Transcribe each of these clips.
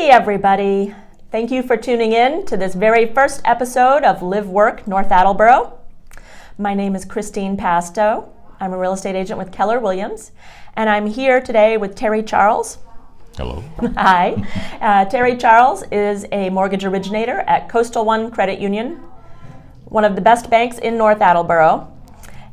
Hey everybody! Thank you for tuning in to this very first episode of Live Work North Attleboro. My name is Christine Pasto. I'm a real estate agent with Keller Williams, and I'm here today with Terry Charles. Hello. Hi. Terry Charles is a mortgage originator at Coastal One Credit Union, one of the best banks in North Attleboro.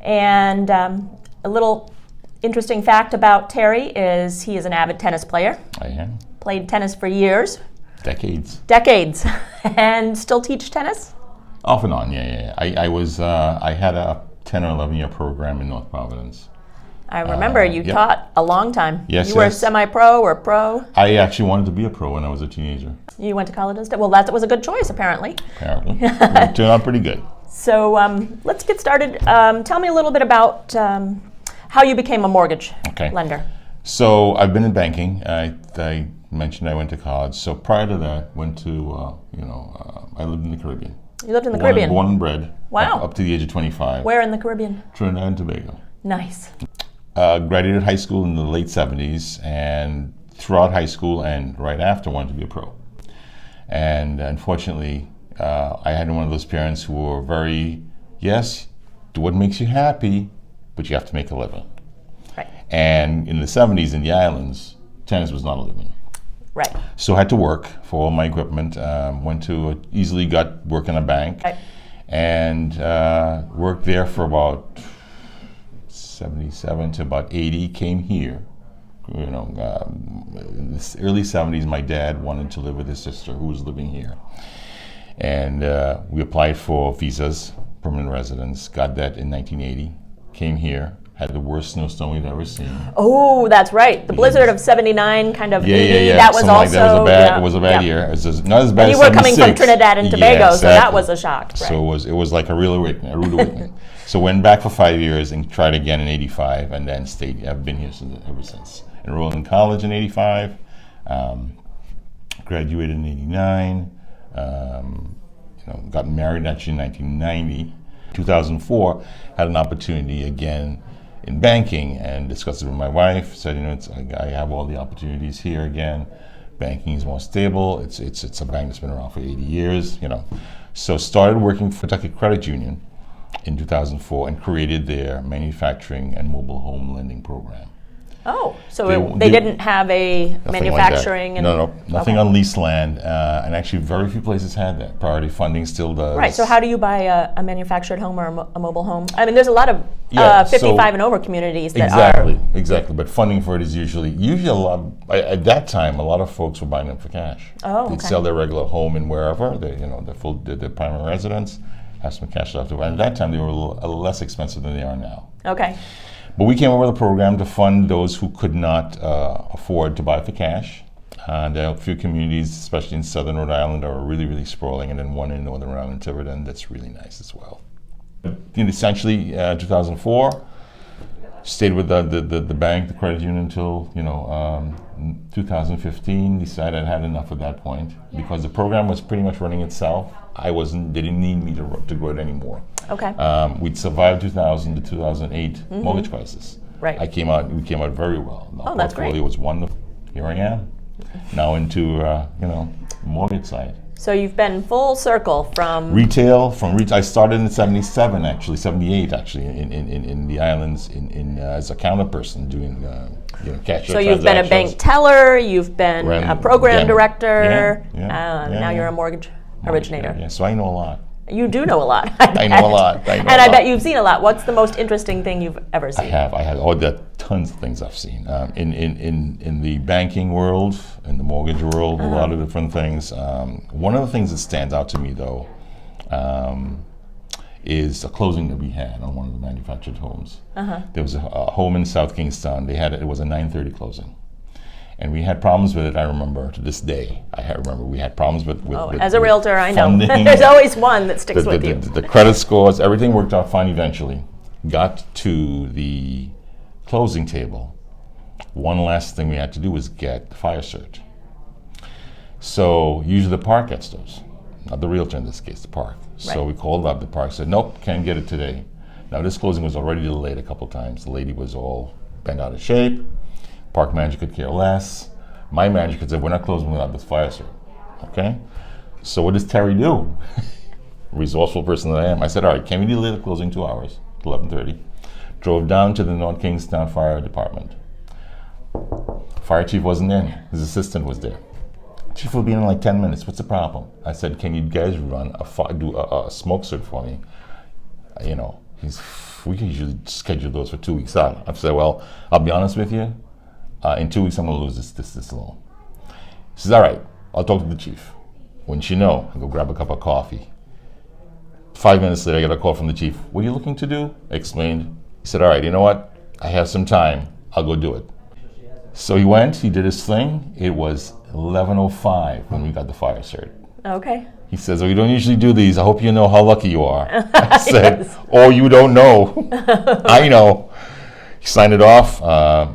And a little interesting fact about Terry is he is an avid tennis player. I am. Played tennis for years. Decades. And still teach tennis? Off and on, yeah. I had a 10 or 11 year program in North Providence. I remember you yep. taught a long time. Yes, You were yes. semi-pro or pro? I actually wanted to be a pro when I was a teenager. You went to college instead? Well, that was a good choice, apparently. Apparently. It turned out pretty good. So let's get started. Tell me a little bit about how you became a mortgage lender. So I've been in banking. I mentioned I went to college. So prior to that, went to, I lived in the Caribbean. You lived in the Caribbean? Born and bred. Wow. Up to the age of 25. Where in the Caribbean? Trinidad and Tobago. Nice. Graduated high school in the late 70s, and throughout high school and right after wanted to be a pro. And unfortunately, I had one of those parents who were very, yes, do what makes you happy, but you have to make a living. Right. And in the 70s in the islands, tennis was not a living. Right. So I had to work for all my equipment. Easily got work in a bank. Right. And worked there for about 77 to about 80, came here. In the early 70s, my dad wanted to live with his sister who was living here. And we applied for visas, permanent residence, got that in 1980, came here, had the worst snowstorm we've ever seen. Oh, that's right. The blizzard of 79, kind of 80, Yeah. that was also... Like that. It was a bad year. It was not as bad and as 76. you were coming from Trinidad and Tobago, Yeah, so exactly. that was a shock. Right. So it was like a rude awakening. So went back for 5 years and tried again in 85, and then stayed. I've been here ever since. Enrolled in college in 85, graduated in 89, got married actually in 1990. 2004, had an opportunity again in banking and discussed it with my wife. Said, I have all the opportunities here again. Banking is more stable. It's a bank that's been around for 80 years. So started working for Kentucky Credit Union in 2004 and created their manufacturing and mobile home lending program. Oh, so they didn't have a manufacturing? Like no, nothing on leased land, and actually very few places had that. Priority funding still does. Right, so how do you buy a manufactured home or a mobile home? I mean, there's a lot of 55 and over communities that are... Exactly, but funding for it is usually a lot, at that time, a lot of folks were buying them for cash. Oh, They'd sell their regular home in wherever, their primary residence, have some cash left over. And at that time, they were a little less expensive than they are now. Okay. But we came up with a program to fund those who could not afford to buy for cash. There are a few communities, especially in southern Rhode Island, that are really, really sprawling, and then one in northern Rhode Island, Tiverton, that's really nice as well. Essentially, 2004, stayed with the bank, the credit union, until 2015. Decided I had enough at that point because the program was pretty much running itself. They didn't need me to grow it anymore. Okay. We'd survived 2000 to 2008 mortgage crisis. Right. We came out very well. Oh, that's great. Portfolio was wonderful. Here I am, now into mortgage side. So you've been full circle from retail. I started in 78 actually, in the islands as a counter person doing cashier. So you've been a bank teller, you've been a program director, now you're a mortgage originator. Yeah, so I know a lot. You do know a lot. I know a lot. I bet you've seen a lot. What's the most interesting thing you've ever seen? I have. Oh, there are tons of things I've seen. In the banking world, in the mortgage world, a lot of different things. One of the things that stands out to me, though, is a closing that we had on one of the manufactured homes. There was a home in South Kingstown. It was a 9:30 closing. And we had problems with it, I remember, to this day. We had problems with as a realtor, I know. Funding. There's always one that sticks with you. The credit scores, everything worked out fine eventually. Got to the closing table. One last thing we had to do was get the fire cert. So usually the park gets those. Not the realtor in this case, the park. Right. So we called up, the park said, nope, can't get it today. Now this closing was already delayed a couple times. The lady was all bent out of shape. Park manager could care less. My manager could say, we're not closing without this fire cert. Okay? So what does Terry do? Resourceful person that I am. I said, all right, can we delay the closing 2 hours, 11:30? Drove down to the North Kingstown Fire Department. Fire chief wasn't in. His assistant was there. Chief will be in like 10 minutes. What's the problem? I said, can you guys run do a smoke cert for me? You know, we can usually schedule those for 2 weeks out. I said, well, I'll be honest with you. In 2 weeks, I'm going to lose this loan. He says, all right, I'll talk to the chief. Wouldn't you know, I go grab a cup of coffee. 5 minutes later, I get a call from the chief. What are you looking to do? I explained. He said, all right, you know what? I have some time. I'll go do it. So he went, he did his thing. It was 11:05 when we got the fire cert. Okay. He says, oh, you don't usually do these. I hope you know how lucky you are. I said, Yes. oh, you don't know. I know. He signed it off,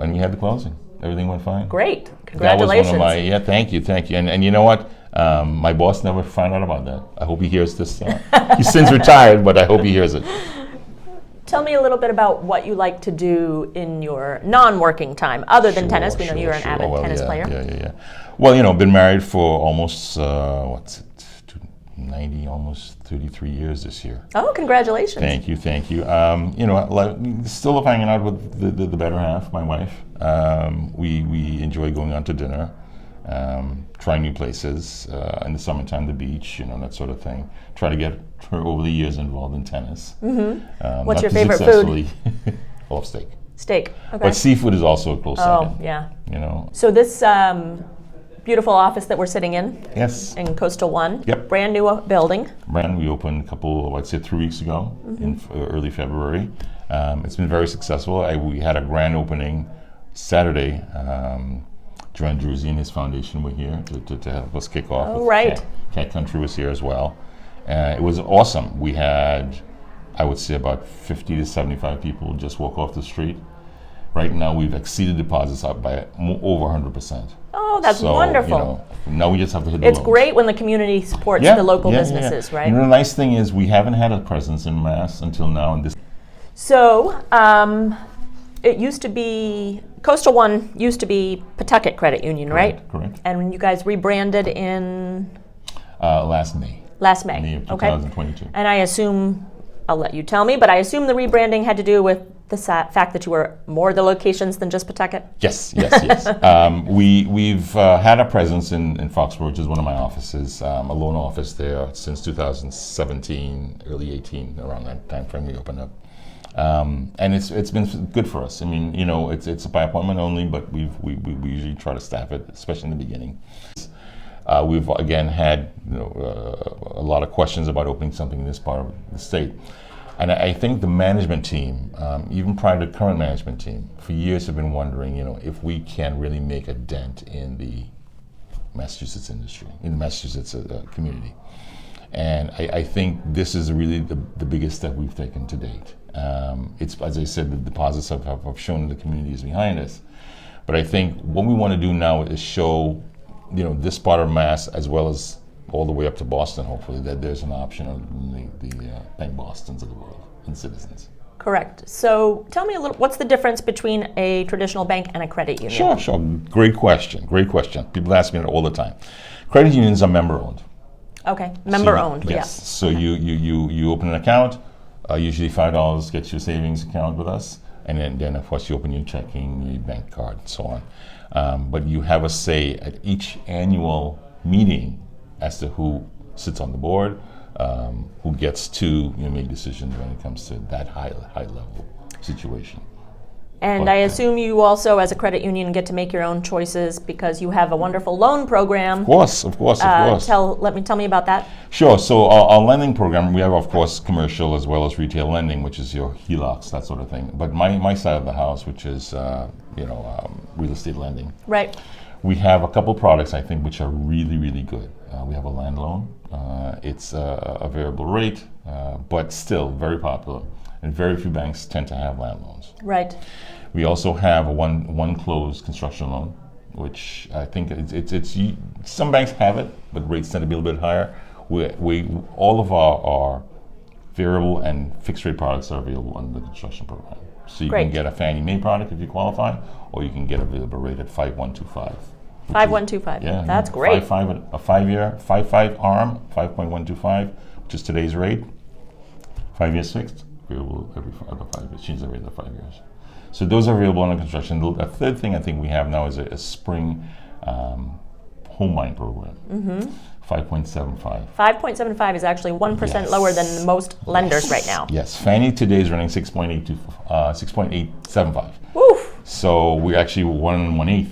and we had the closing. Everything went fine. Great. That Congratulations. was one of my, thank you. And you know what? My boss never found out about that. I hope he hears this. He's since retired, but I hope he hears it. Tell me a little bit about what you like to do in your non-working time, other than tennis. We know you're an avid tennis player. Yeah. Well, you know, been married for almost, 90, almost 33 years this year. Oh, congratulations. Thank you. You know, still love hanging out with the better half, my wife. We enjoy going out to dinner, trying new places. In the summertime, the beach, you know, that sort of thing. Try to get her over the years involved in tennis. Mm-hmm. What's your favorite food? I love steak. Steak. Okay. But seafood is also a close second. Oh, yeah. You know. So this beautiful office that we're sitting in Yes. Coastal One. Yep. Brand new building. We opened a couple, I'd say 3 weeks ago, in early February. It's been very successful. We had a grand opening Saturday. Joanne Druzy and his foundation were here to help us kick off. Oh, right. Cat Country was here as well. It was awesome. We had, I would say, about 50 to 75 people just walk off the street. Right now, we've exceeded deposits up by over 100%. Oh, that's So, wonderful. you know, now we just have to hit the It's loans. great when the community supports the local businesses, right? You know, the nice thing is we haven't had a presence in Mass until now. And this So, it used to be, Coastal One used to be Pawtucket Credit Union, right? Correct. And you guys rebranded in Last May. last May. May of Okay. 2022. And I assume, I'll let you tell me, but I assume the rebranding had to do with the fact that you were more the locations than just Pawtucket? Yes. We've had a presence in Foxborough, which is one of my offices, a loan office there since 2017, early 18, around that time frame we opened up. And it's been good for us. I mean, you know, it's by appointment only, but we usually try to staff it, especially in the beginning. We've again had a lot of questions about opening something in this part of the state. And I think the management team, even prior to the current management team, for years have been wondering, you know, if we can really make a dent in the Massachusetts industry, in the Massachusetts community. And I think this is really the biggest step we've taken to date. It's, as I said, the deposits have shown the communities behind us. But I think what we want to do now is show, you know, this part of Mass as well as all the way up to Boston, hopefully, that there's an option of the Bank Bostons of the world and Citizens. Correct. So tell me a little, what's the difference between a traditional bank and a credit union? Sure. Great question. People ask me that all the time. Credit unions are member-owned. Okay, member-owned, Yes. yeah. So you open an account, usually $5 gets your savings account with us, and then of course you open your checking, your bank card, and so on. But you have a say at each annual meeting as to who sits on the board, who gets to make decisions when it comes to that high level situation. And I assume you also, as a credit union, get to make your own choices because you have a wonderful loan program. Of course. Tell me about that. Sure. So our lending program, we have, of course, commercial as well as retail lending, which is your HELOCs, that sort of thing. But my side of the house, which is real estate lending. Right. We have a couple products, I think, which are really, really good. We have a land loan. It's a variable rate, but still very popular. And very few banks tend to have land loans. Right. We also have a one closed construction loan, which I think it's some banks have it, but rates tend to be a little bit higher. We all of our variable and fixed rate products are available under the construction program. So you can get a Fannie Mae product if you qualify, or you can get a variable rate at 5.125. 5125. Yeah, That's great. 5.5, a 5-year, 5.5 ARM, 5.125, which is today's rate. 5 years fixed, available every other 5 years. Change the rate every 5 years. So those are available under construction. The third thing I think we have now is a spring home buying program. 5.75. 5.75 is actually 1% lower than most lenders right now. Yes, Fannie today is running 6.875. Woof. So we're actually 1/1/8.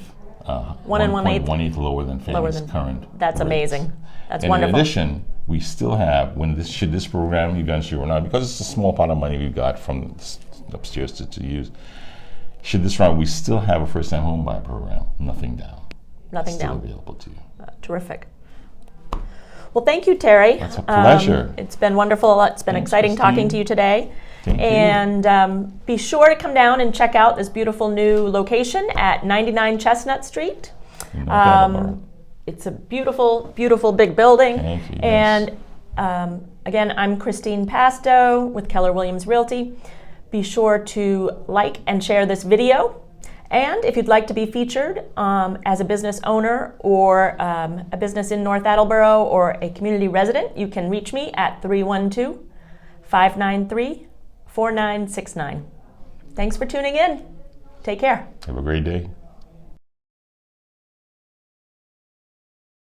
1/1/8 lower than Fannie's current. That's rate. amazing. That's And wonderful. in addition, we still have, should this program eventually run out, because it's a small pot of money we've got from upstairs to use, should this run, we still have a first-time home buyer program, nothing down. Nothing Still down. available to you. Terrific. Well, thank you, Terry. That's a pleasure. It's been wonderful. It's been Thanks, exciting talking Christine. to you today. Thank you. And be sure to come down and check out this beautiful new location at 99 Chestnut Street. In North Attleboro. It's a beautiful, beautiful big building. Thank you, yes. And again, I'm Christine Pasto with Keller Williams Realty. Be sure to like and share this video. And if you'd like to be featured as a business owner or a business in North Attleboro or a community resident, you can reach me at 312-593-4969. Thanks for tuning in. Take care. Have a great day.